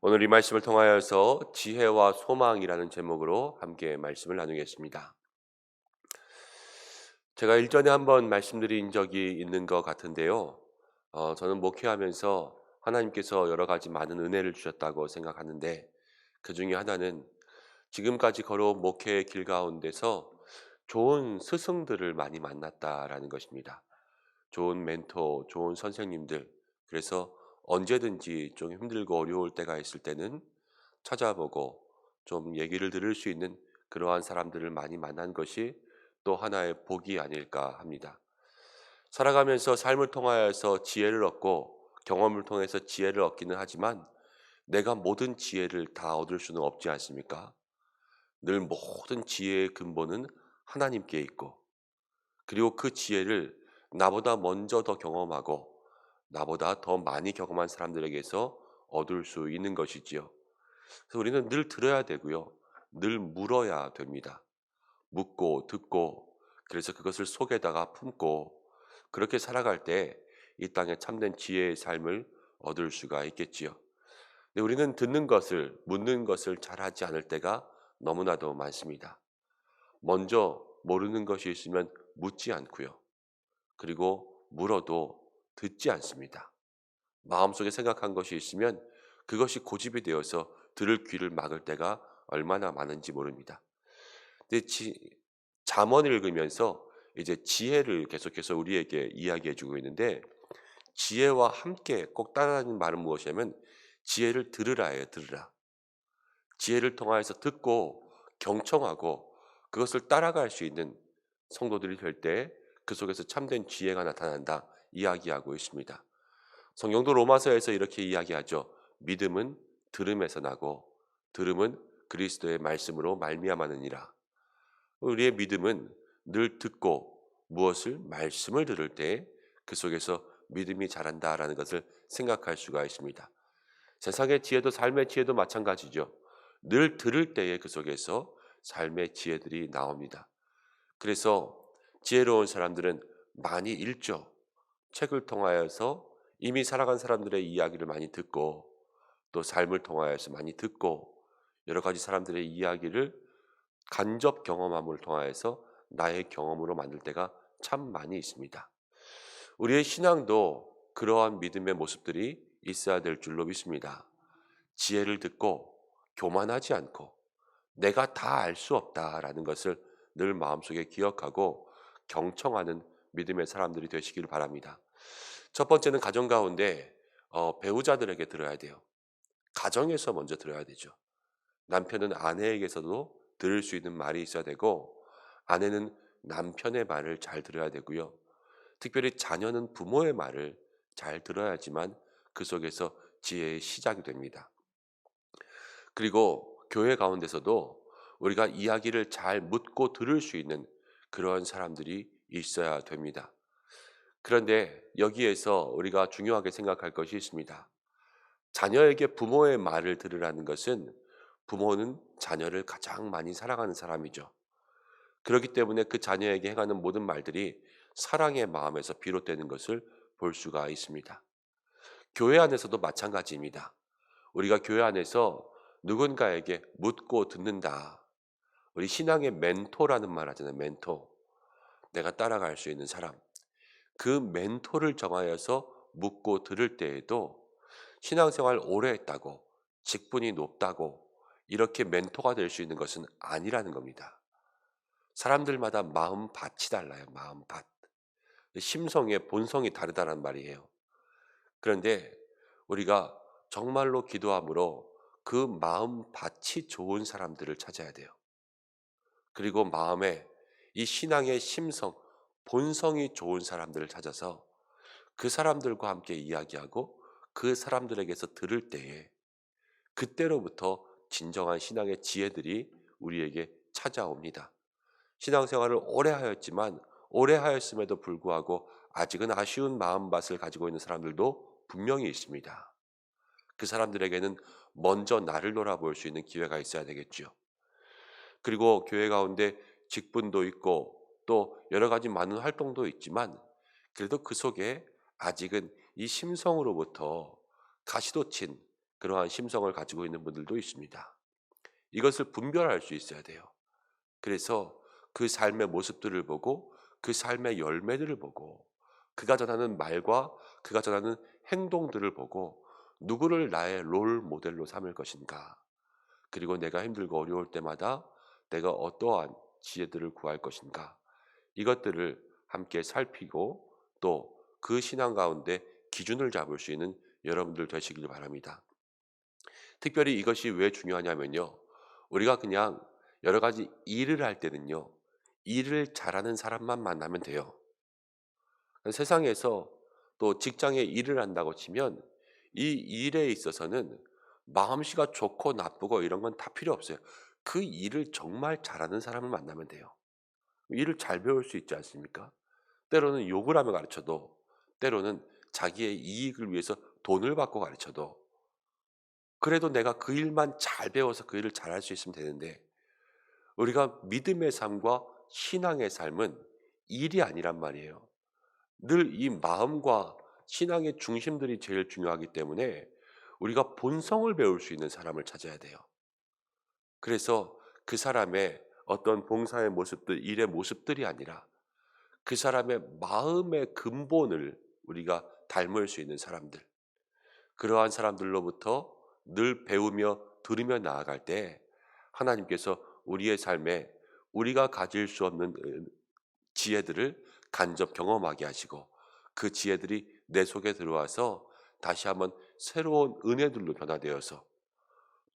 오늘 이 말씀을 통하여서 지혜와 소망이라는 제목으로 함께 말씀을 나누겠습니다. 제가 일전에 한번 말씀드린 적이 있는 것 같은데요. 저는 목회하면서 하나님께서 여러 가지 많은 은혜를 주셨다고 생각하는데 그 중에 하나는 지금까지 걸어온 목회의 길 가운데서 좋은 스승들을 많이 만났다라는 것입니다. 좋은 멘토, 좋은 선생님들. 그래서 언제든지 좀 힘들고 어려울 때가 있을 때는 찾아보고 좀 얘기를 들을 수 있는 그러한 사람들을 많이 만난 것이 또 하나의 복이 아닐까 합니다. 살아가면서 삶을 통하여서 지혜를 얻고 경험을 통해서 지혜를 얻기는 하지만 내가 모든 지혜를 다 얻을 수는 없지 않습니까? 늘 모든 지혜의 근본은 하나님께 있고 그리고 그 지혜를 나보다 먼저 더 경험하고 나보다 더 많이 경험한 사람들에게서 얻을 수 있는 것이지요. 그래서 우리는 늘 들어야 되고요. 늘 물어야 됩니다. 묻고 듣고 그래서 그것을 속에다가 품고 그렇게 살아갈 때 이 땅에 참된 지혜의 삶을 얻을 수가 있겠지요. 근데 우리는 듣는 것을 묻는 것을 잘하지 않을 때가 너무나도 많습니다. 먼저 모르는 것이 있으면 묻지 않고요. 그리고 물어도 듣지 않습니다. 마음속에 생각한 것이 있으면 그것이 고집이 되어서 들을 귀를 막을 때가 얼마나 많은지 모릅니다. 근데 잠언을 읽으면서 이제 지혜를 계속해서 우리에게 이야기해 주고 있는데 지혜와 함께 꼭 따라하는 말은 무엇이냐면 지혜를 들으라예요. 들으라. 지혜를 통하여서 듣고 경청하고 그것을 따라갈 수 있는 성도들이 될 때 그 속에서 참된 지혜가 나타난다 이야기하고 있습니다. 성경도 로마서에서 이렇게 이야기하죠. 믿음은 들음에서 나고 들음은 그리스도의 말씀으로 말미암았느니라. 우리의 믿음은 늘 듣고 무엇을 말씀을 들을 때 그 속에서 믿음이 자란다라는 것을 생각할 수가 있습니다. 세상의 지혜도 삶의 지혜도 마찬가지죠. 늘 들을 때에 그 속에서 삶의 지혜들이 나옵니다. 그래서 지혜로운 사람들은 많이 읽죠. 책을 통하여서 이미 살아간 사람들의 이야기를 많이 듣고 또 삶을 통하여서 많이 듣고 여러 가지 사람들의 이야기를 간접 경험함을 통하여서 나의 경험으로 만들 때가 참 많이 있습니다. 우리의 신앙도 그러한 믿음의 모습들이 있어야 될 줄로 믿습니다. 지혜를 듣고 교만하지 않고 내가 다 알 수 없다라는 것을 늘 마음속에 기억하고 경청하는 믿음의 사람들이 되시길 바랍니다. 첫 번째는 가정 가운데 배우자들에게 들어야 돼요. 가정에서 먼저 들어야 되죠. 남편은 아내에게서도 들을 수 있는 말이 있어야 되고 아내는 남편의 말을 잘 들어야 되고요. 특별히 자녀는 부모의 말을 잘 들어야지만 그 속에서 지혜의 시작이 됩니다. 그리고 교회 가운데서도 우리가 이야기를 잘 묻고 들을 수 있는 그런 사람들이 있어야 됩니다. 그런데 여기에서 우리가 중요하게 생각할 것이 있습니다. 자녀에게 부모의 말을 들으라는 것은 부모는 자녀를 가장 많이 사랑하는 사람이죠. 그렇기 때문에 그 자녀에게 행하는 모든 말들이 사랑의 마음에서 비롯되는 것을 볼 수가 있습니다. 교회 안에서도 마찬가지입니다. 우리가 교회 안에서 누군가에게 묻고 듣는다. 우리 신앙의 멘토라는 말 하잖아요. 멘토. 내가 따라갈 수 있는 사람. 그 멘토를 정하여서 묻고 들을 때에도 신앙생활 오래 했다고 직분이 높다고 이렇게 멘토가 될 수 있는 것은 아니라는 겁니다. 사람들마다 마음밭이 달라요. 마음밭. 심성의 본성이 다르다는 말이에요. 그런데 우리가 정말로 기도함으로 그 마음밭이 좋은 사람들을 찾아야 돼요. 그리고 마음에 이 신앙의 심성, 본성이 좋은 사람들을 찾아서 그 사람들과 함께 이야기하고 그 사람들에게서 들을 때에 그때로부터 진정한 신앙의 지혜들이 우리에게 찾아옵니다. 신앙생활을 오래 하였지만 오래 하였음에도 불구하고 아직은 아쉬운 마음밭을 가지고 있는 사람들도 분명히 있습니다. 그 사람들에게는 먼저 나를 돌아볼 수 있는 기회가 있어야 되겠죠. 그리고 교회 가운데 직분도 있고 또 여러 가지 많은 활동도 있지만 그래도 그 속에 아직은 이 심성으로부터 가시돋친 그러한 심성을 가지고 있는 분들도 있습니다. 이것을 분별할 수 있어야 돼요. 그래서 그 삶의 모습들을 보고 그 삶의 열매들을 보고 그가 전하는 말과 그가 전하는 행동들을 보고 누구를 나의 롤 모델로 삼을 것인가? 그리고 내가 힘들고 어려울 때마다 내가 어떠한 지혜들을 구할 것인가? 이것들을 함께 살피고 또 그 신앙 가운데 기준을 잡을 수 있는 여러분들 되시길 바랍니다. 특별히 이것이 왜 중요하냐면요. 우리가 그냥 여러 가지 일을 할 때는요. 일을 잘하는 사람만 만나면 돼요. 세상에서 또 직장에 일을 한다고 치면 이 일에 있어서는 마음씨가 좋고 나쁘고 이런 건 다 필요 없어요. 그 일을 정말 잘하는 사람을 만나면 돼요. 일을 잘 배울 수 있지 않습니까? 때로는 욕을 하며 가르쳐도 때로는 자기의 이익을 위해서 돈을 받고 가르쳐도 그래도 내가 그 일만 잘 배워서 그 일을 잘할 수 있으면 되는데 우리가 믿음의 삶과 신앙의 삶은 일이 아니란 말이에요. 늘 이 마음과 신앙의 중심들이 제일 중요하기 때문에 우리가 본성을 배울 수 있는 사람을 찾아야 돼요. 그래서 그 사람의 어떤 봉사의 모습들, 일의 모습들이 아니라 그 사람의 마음의 근본을 우리가 닮을 수 있는 사람들, 그러한 사람들로부터 늘 배우며 들으며 나아갈 때 하나님께서 우리의 삶에 우리가 가질 수 없는 지혜들을 간접 경험하게 하시고 그 지혜들이 내 속에 들어와서 다시 한번 새로운 은혜들로 변화되어서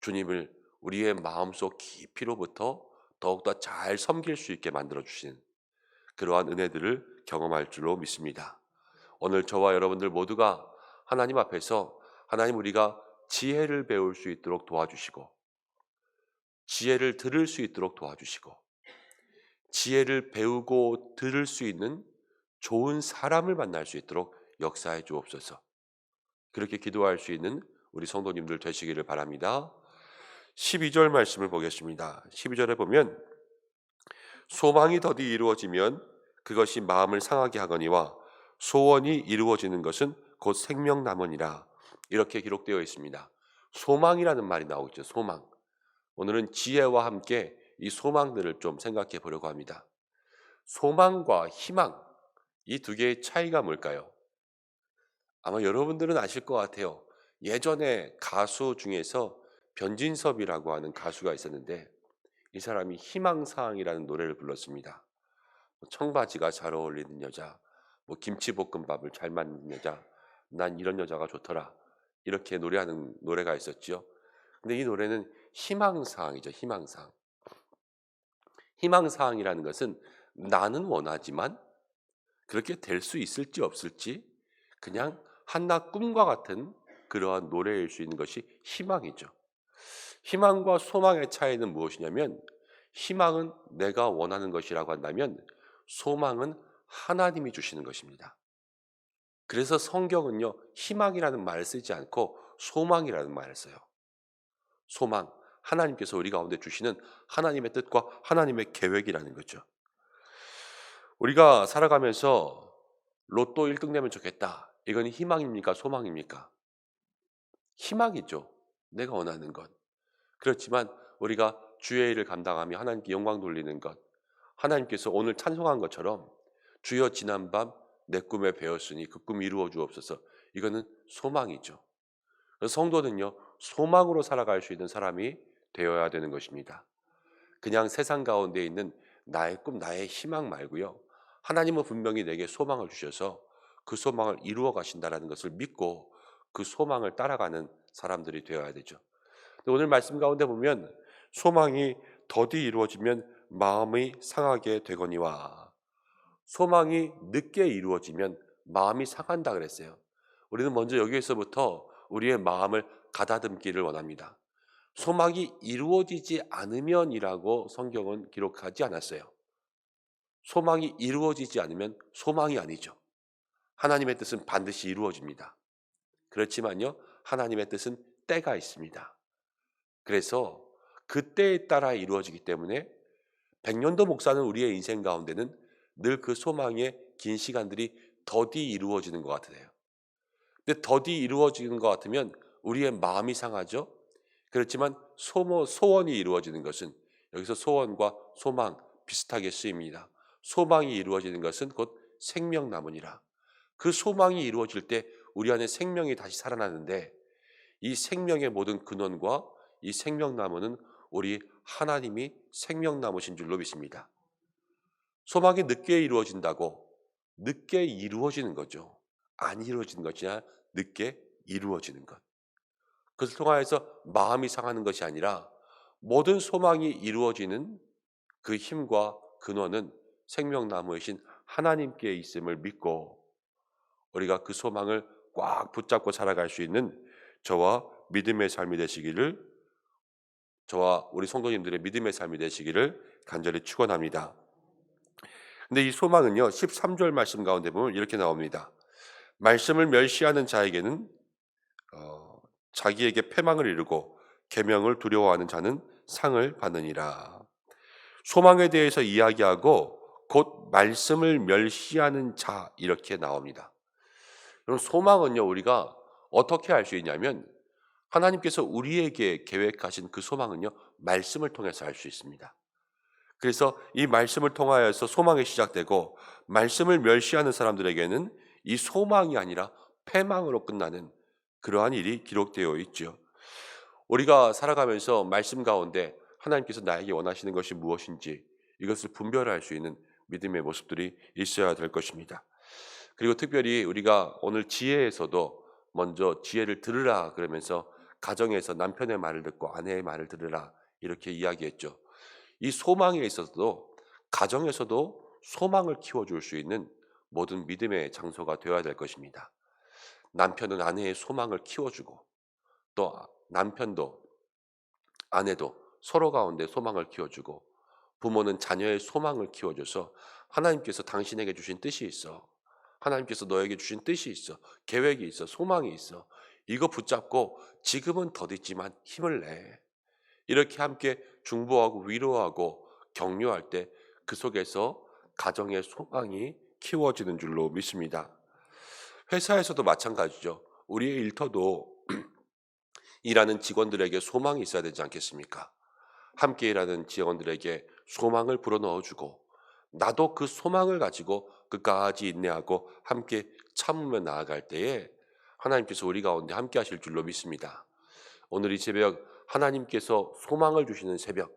주님을 우리의 마음속 깊이로부터 더욱더 잘 섬길 수 있게 만들어 주시는 그러한 은혜들을 경험할 줄로 믿습니다. 오늘 저와 여러분들 모두가 하나님 앞에서 하나님 우리가 지혜를 배울 수 있도록 도와주시고 지혜를 들을 수 있도록 도와주시고 지혜를 배우고 들을 수 있는 좋은 사람을 만날 수 있도록 역사해 주옵소서. 그렇게 기도할 수 있는 우리 성도님들 되시기를 바랍니다. 12절 말씀을 보겠습니다. 12절에 보면 소망이 더디 이루어지면 그것이 마음을 상하게 하거니와 소원이 이루어지는 것은 곧 생명나무니라. 이렇게 기록되어 있습니다. 소망이라는 말이 나오죠. 소망. 오늘은 지혜와 함께 이 소망들을 좀 생각해 보려고 합니다. 소망과 희망, 이 두 개의 차이가 뭘까요? 아마 여러분들은 아실 것 같아요. 예전에 가수 중에서 변진섭이라고 하는 가수가 있었는데 이 사람이 희망사항이라는 노래를 불렀습니다. 뭐 청바지가 잘 어울리는 여자, 뭐 김치볶음밥을 잘 만드는 여자, 난 이런 여자가 좋더라. 이렇게 노래하는 노래가 있었죠. 근데 이 노래는 희망사항이죠. 희망사항. 희망사항이라는 것은 나는 원하지만 그렇게 될 수 있을지 없을지 그냥 한낱 꿈과 같은 그러한 노래일 수 있는 것이 희망이죠. 희망과 소망의 차이는 무엇이냐면 희망은 내가 원하는 것이라고 한다면 소망은 하나님이 주시는 것입니다. 그래서 성경은요, 희망이라는 말을 쓰지 않고 소망이라는 말을 써요. 소망, 하나님께서 우리 가운데 주시는 하나님의 뜻과 하나님의 계획이라는 거죠. 우리가 살아가면서 로또 1등 되면 좋겠다. 이건 희망입니까? 소망입니까? 희망이죠. 내가 원하는 것. 그렇지만 우리가 주의 일을 감당하며 하나님께 영광 돌리는 것. 하나님께서 오늘 찬송한 것처럼 주여 지난밤 내 꿈에 배웠으니 그 꿈 이루어 주옵소서. 이거는 소망이죠. 그래서 성도는요. 소망으로 살아갈 수 있는 사람이 되어야 되는 것입니다. 그냥 세상 가운데 있는 나의 꿈, 나의 희망 말고요. 하나님은 분명히 내게 소망을 주셔서 그 소망을 이루어 가신다는 것을 믿고 그 소망을 따라가는 사람들이 되어야 되죠. 오늘 말씀 가운데 보면 소망이 더디 이루어지면 마음이 상하게 되거니와 소망이 늦게 이루어지면 마음이 상한다 그랬어요. 우리는 먼저 여기에서부터 우리의 마음을 가다듬기를 원합니다. 소망이 이루어지지 않으면이라고 성경은 기록하지 않았어요. 소망이 이루어지지 않으면 소망이 아니죠. 하나님의 뜻은 반드시 이루어집니다. 그렇지만요, 하나님의 뜻은 때가 있습니다. 그래서 그 때에 따라 이루어지기 때문에 백년도 목사는 우리의 인생 가운데는 늘 그 소망의 긴 시간들이 더디 이루어지는 것 같아요. 근데 더디 이루어지는 것 같으면 우리의 마음이 상하죠. 그렇지만 소원이 이루어지는 것은 여기서 소원과 소망 비슷하게 쓰입니다. 소망이 이루어지는 것은 곧 생명나무니라. 그 소망이 이루어질 때 우리 안에 생명이 다시 살아나는데 이 생명의 모든 근원과 이 생명나무는 우리 하나님이 생명나무신 줄로 믿습니다. 소망이 늦게 이루어진다고 늦게 이루어지는 거죠. 안 이루어지는 것이 아니라 늦게 이루어지는 것. 그것을 통하여서 마음이 상하는 것이 아니라 모든 소망이 이루어지는 그 힘과 근원은 생명나무이신 하나님께 있음을 믿고 우리가 그 소망을 꽉 붙잡고 살아갈 수 있는 저와 믿음의 삶이 되시기를 저와 우리 성도님들의 믿음의 삶이 되시기를 간절히 축원합니다. 근데 이 소망은요 13절 말씀 가운데 보면 이렇게 나옵니다. 말씀을 멸시하는 자에게는 자기에게 패망을 이루고 계명을 두려워하는 자는 상을 받느니라. 소망에 대해서 이야기하고 곧 말씀을 멸시하는 자 이렇게 나옵니다. 그럼 소망은요 우리가 어떻게 알 수 있냐면 하나님께서 우리에게 계획하신 그 소망은요 말씀을 통해서 알 수 있습니다. 그래서 이 말씀을 통하여서 소망이 시작되고 말씀을 멸시하는 사람들에게는 이 소망이 아니라 패망으로 끝나는 그러한 일이 기록되어 있죠. 우리가 살아가면서 말씀 가운데 하나님께서 나에게 원하시는 것이 무엇인지 이것을 분별할 수 있는 믿음의 모습들이 있어야 될 것입니다. 그리고 특별히 우리가 오늘 지혜에서도 먼저 지혜를 들으라 그러면서 가정에서 남편의 말을 듣고 아내의 말을 들으라 이렇게 이야기했죠. 이 소망에 있어서도 가정에서도 소망을 키워줄 수 있는 모든 믿음의 장소가 되어야 될 것입니다. 남편은 아내의 소망을 키워주고 또 남편도 아내도 서로 가운데 소망을 키워주고 부모는 자녀의 소망을 키워줘서 하나님께서 당신에게 주신 뜻이 있어. 하나님께서 너에게 주신 뜻이 있어. 계획이 있어. 소망이 있어. 이거 붙잡고 지금은 더디지만 힘을 내. 이렇게 함께 중보하고 위로하고 격려할 때 그 속에서 가정의 소망이 키워지는 줄로 믿습니다. 회사에서도 마찬가지죠. 우리의 일터도 일하는 직원들에게 소망이 있어야 되지 않겠습니까? 함께 일하는 직원들에게 소망을 불어넣어주고 나도 그 소망을 가지고 끝까지 인내하고 함께 참으며 나아갈 때에 하나님께서 우리 가운데 함께 하실 줄로 믿습니다. 오늘 이 새벽 하나님께서 소망을 주시는 새벽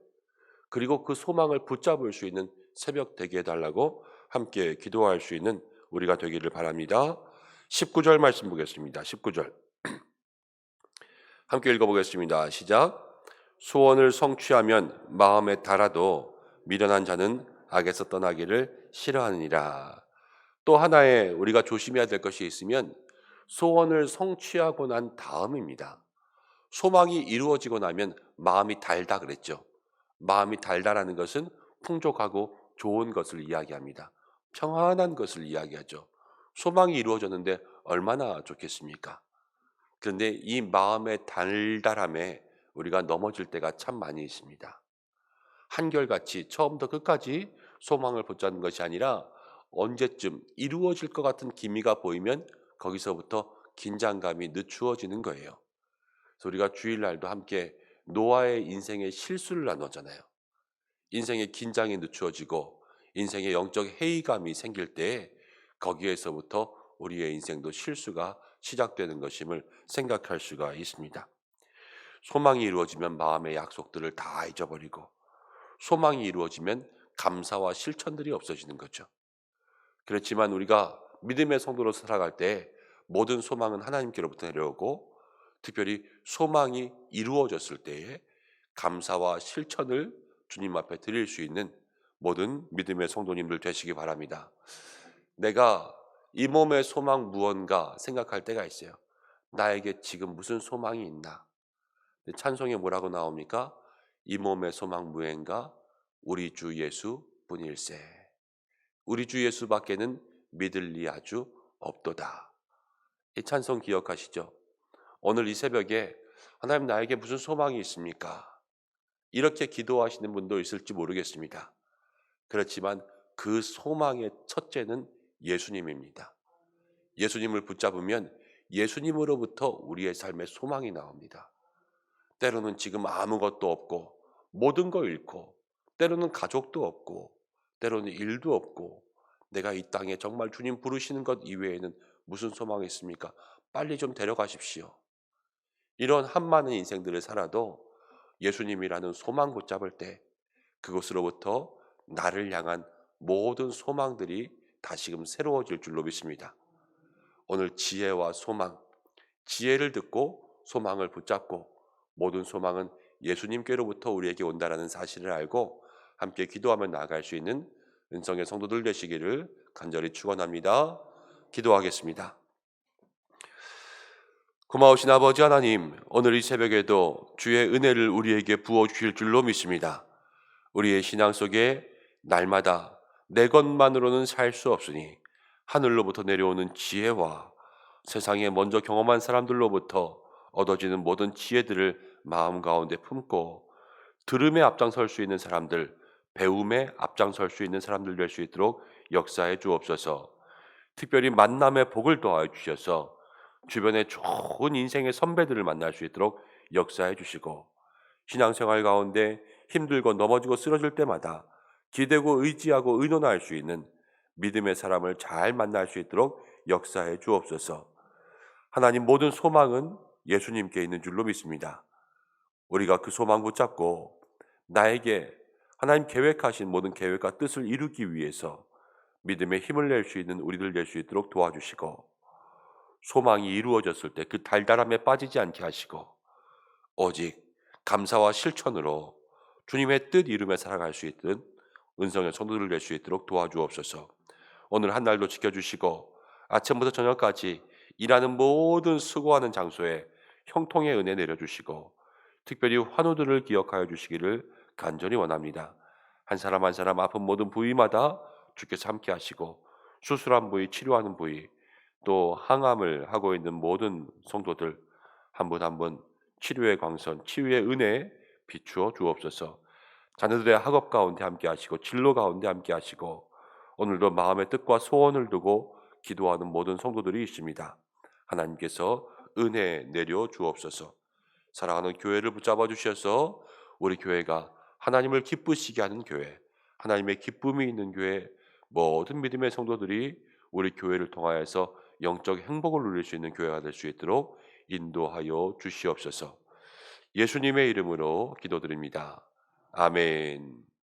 그리고 그 소망을 붙잡을 수 있는 새벽 되게 해달라고 함께 기도할 수 있는 우리가 되기를 바랍니다. 19절 말씀 보겠습니다. 19절 함께 읽어보겠습니다. 시작. 소원을 성취하면 마음에 달아도 미련한 자는 악에서 떠나기를 싫어하느니라. 또 하나의 우리가 조심해야 될 것이 있으면 소원을 성취하고 난 다음입니다. 소망이 이루어지고 나면 마음이 달다 그랬죠. 마음이 달다라는 것은 풍족하고 좋은 것을 이야기합니다. 평안한 것을 이야기하죠. 소망이 이루어졌는데 얼마나 좋겠습니까? 그런데 이 마음의 달달함에 우리가 넘어질 때가 참 많이 있습니다. 한결같이 처음부터 끝까지 소망을 붙잡는 것이 아니라 언제쯤 이루어질 것 같은 기미가 보이면 거기서부터 긴장감이 늦추어지는 거예요. 그래서 우리가 주일날도 함께 노아의 인생의 실수를 나누잖아요. 인생의 긴장이 늦추어지고 인생의 영적 회의감이 생길 때 거기에서부터 우리의 인생도 실수가 시작되는 것임을 생각할 수가 있습니다. 소망이 이루어지면 마음의 약속들을 다 잊어버리고 소망이 이루어지면 감사와 실천들이 없어지는 거죠. 그렇지만 우리가 믿음의 성도로 살아갈 때 모든 소망은 하나님께로부터 내려오고 특별히 소망이 이루어졌을 때에 감사와 실천을 주님 앞에 드릴 수 있는 모든 믿음의 성도님들 되시기 바랍니다. 내가 이 몸의 소망 무언가 생각할 때가 있어요. 나에게 지금 무슨 소망이 있나? 찬송에 뭐라고 나옵니까? 이 몸의 소망 무언가 우리 주 예수 뿐일세. 우리 주 예수밖에는 믿을 리 아주 없도다. 이 찬송 기억하시죠? 오늘 이 새벽에 하나님 나에게 무슨 소망이 있습니까? 이렇게 기도하시는 분도 있을지 모르겠습니다. 그렇지만 그 소망의 첫째는 예수님입니다. 예수님을 붙잡으면 예수님으로부터 우리의 삶의 소망이 나옵니다. 때로는 지금 아무것도 없고 모든 걸 잃고 때로는 가족도 없고 때로는 일도 없고 내가 이 땅에 정말 주님 부르시는 것 이외에는 무슨 소망이 있습니까? 빨리 좀 데려가십시오. 이런 한많은 인생들을 살아도 예수님이라는 소망 붙잡을 때 그곳으로부터 나를 향한 모든 소망들이 다시금 새로워질 줄로 믿습니다. 오늘 지혜와 소망, 지혜를 듣고 소망을 붙잡고 모든 소망은 예수님께로부터 우리에게 온다라는 사실을 알고 함께 기도하며 나아갈 수 있는 은성의 성도들 되시기를 간절히 축원합니다. 기도하겠습니다. 고마우신 아버지 하나님, 오늘 이 새벽에도 주의 은혜를 우리에게 부어 주실 줄로 믿습니다. 우리의 신앙 속에 날마다 내 것만으로는 살 수 없으니 하늘로부터 내려오는 지혜와 세상에 먼저 경험한 사람들로부터 얻어지는 모든 지혜들을 마음 가운데 품고 들음에 앞장설 수 있는 사람들, 배움에 앞장설 수 있는 사람들 될 수 있도록 역사해 주옵소서. 특별히 만남의 복을 더하여 주셔서 주변에 좋은 인생의 선배들을 만날 수 있도록 역사해 주시고 신앙생활 가운데 힘들고 넘어지고 쓰러질 때마다 기대고 의지하고 의논할 수 있는 믿음의 사람을 잘 만날 수 있도록 역사해 주옵소서. 하나님 모든 소망은 예수님께 있는 줄로 믿습니다. 우리가 그 소망 붙잡고 나에게 하나님 계획하신 모든 계획과 뜻을 이루기 위해서 믿음의 힘을 낼 수 있는 우리들 될 수 있도록 도와주시고 소망이 이루어졌을 때 그 달달함에 빠지지 않게 하시고 오직 감사와 실천으로 주님의 뜻 이루며 살아갈 수 있는 은성의 성도들 될 수 있도록 도와주옵소서. 오늘 한 날도 지켜주시고 아침부터 저녁까지 일하는 모든 수고하는 장소에 형통의 은혜 내려주시고 특별히 환우들을 기억하여 주시기를 간절히 원합니다. 한 사람 한 사람 아픈 모든 부위마다 주께서 함께 하시고 수술한 부위, 치료하는 부위, 또 항암을 하고 있는 모든 성도들 한 분 한 분 치료의 광선, 치유의 은혜 비추어 주옵소서. 자녀들의 학업 가운데 함께 하시고 진로 가운데 함께 하시고 오늘도 마음의 뜻과 소원을 두고 기도하는 모든 성도들이 있습니다. 하나님께서 은혜 내려 주옵소서. 사랑하는 교회를 붙잡아 주셔서 우리 교회가 하나님을 기쁘시게 하는 교회, 하나님의 기쁨이 있는 교회, 모든 믿음의 성도들이 우리 교회를 통하여서 영적 행복을 누릴 수 있는 교회가 될 수 있도록 인도하여 주시옵소서. 예수님의 이름으로 기도드립니다. 아멘.